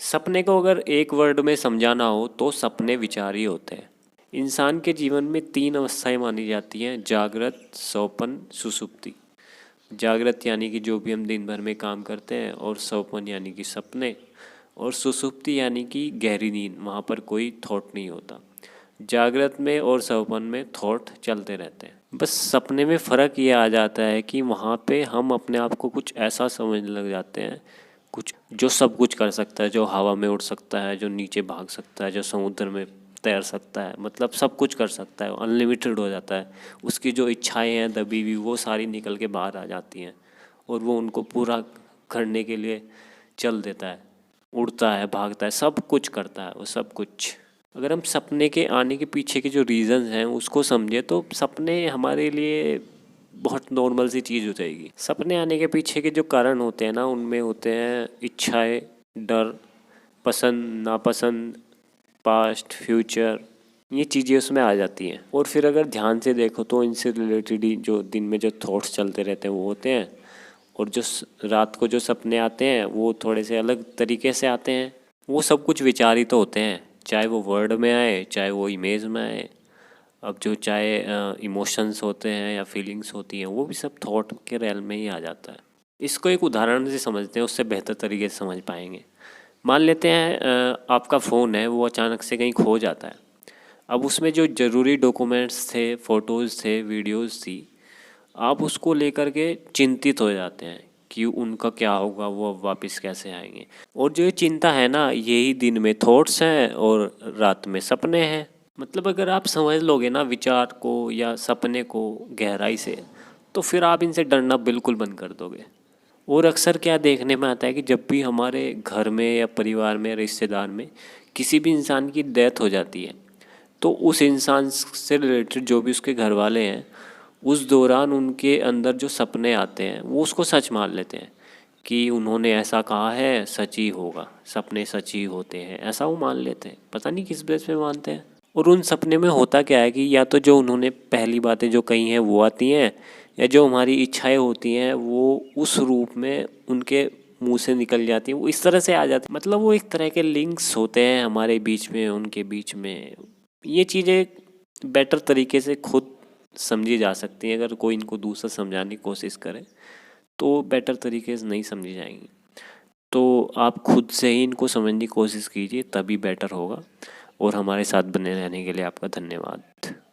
सपने को अगर एक वर्ड में समझाना हो तो सपने विचार ही होते हैं। इंसान के जीवन में 3 अवस्थाएं मानी जाती हैं: जागृत, स्वप्न, सुषुप्ति। जागृत यानी कि जो भी हम दिन भर में काम करते हैं, और स्वप्न यानी कि सपने, और सुषुप्ति यानी कि गहरी नींद, वहाँ पर कोई थॉट नहीं होता। जागृत में और स्वप्न में थॉट चलते रहते हैं। बस सपने में फ़र्क ये आ जाता है कि वहाँ पे हम अपने आप को कुछ ऐसा समझने लग जाते हैं, कुछ जो सब कुछ कर सकता है, जो हवा में उड़ सकता है, जो नीचे भाग सकता है, जो समुद्र में तैर सकता है, मतलब सब कुछ कर सकता है, अनलिमिटेड हो जाता है। उसकी जो इच्छाएं हैं दबी हुई, वो सारी निकल के बाहर आ जाती हैं और वो उनको पूरा करने के लिए चल देता है, उड़ता है, भागता है, सब कुछ करता है वो सब कुछ। अगर हम सपने के आने के पीछे के जो रीज़न्स हैं उसको समझे तो सपने हमारे लिए बहुत नॉर्मल सी चीज़ हो जाएगी। सपने आने के पीछे के जो कारण होते हैं ना, उनमें होते हैं इच्छाएं, डर, पसंद नापसंद, पास्ट, फ्यूचर, ये चीज़ें उसमें आ जाती हैं। और फिर अगर ध्यान से देखो तो इनसे रिलेटेड ही जो दिन में जो थॉट्स चलते रहते हैं वो होते हैं। और जो रात को जो सपने आते हैं वो थोड़े से अलग तरीके से आते हैं। वो सब कुछ विचार ही तो होते हैं, चाहे वो वर्ड में आए, चाहे वो इमेज में आए। अब जो चाहे इमोशंस होते हैं या फीलिंग्स होती हैं, वो भी सब थॉट के रेल में ही आ जाता है। इसको एक उदाहरण से समझते हैं, उससे बेहतर तरीके से समझ पाएंगे। मान लेते हैं आपका फ़ोन है, वो अचानक से कहीं खो जाता है। अब उसमें जो ज़रूरी डॉक्यूमेंट्स थे, फ़ोटोज़ थे, वीडियोज़ थी, आप उसको लेकर के चिंतित हो जाते हैं कि उनका क्या होगा, वो अब वापस कैसे आएंगे। और जो ये चिंता है ना, यही दिन में थॉट्स हैं और रात में सपने हैं। मतलब अगर आप समझ लोगे ना विचार को या सपने को गहराई से, तो फिर आप इनसे डरना बिल्कुल बंद कर दोगे। और अक्सर क्या देखने में आता है कि जब भी हमारे घर में या परिवार में, रिश्तेदार में किसी भी इंसान की डेथ हो जाती है, तो उस इंसान से रिलेटेड जो भी उसके घर वाले हैं, उस दौरान उनके अंदर जो सपने आते हैं वो उसको सच मान लेते हैं कि उन्होंने ऐसा कहा है, सच ही होगा, सपने सच ही होते हैं, ऐसा वो मान लेते हैं। पता नहीं किस बेस पे मानते हैं। और उन सपने में होता क्या है कि या तो जो उन्होंने पहली बातें जो कही हैं वो आती हैं, या जो हमारी इच्छाएं होती हैं वो उस रूप में उनके मुंह से निकल जाती हैं, वो इस तरह से आ जाती हैं। मतलब वो एक तरह के लिंक्स होते हैं हमारे बीच में, उनके बीच में। ये चीज़ें बेटर तरीके से खुद समझी जा सकती हैं। अगर कोई इनको दूसरा समझाने की कोशिश करे तो बेटर तरीके से नहीं समझी जाएंगी। तो आप खुद से ही इनको समझने की कोशिश कीजिए, तभी बेटर होगा। और हमारे साथ बने रहने के लिए आपका धन्यवाद।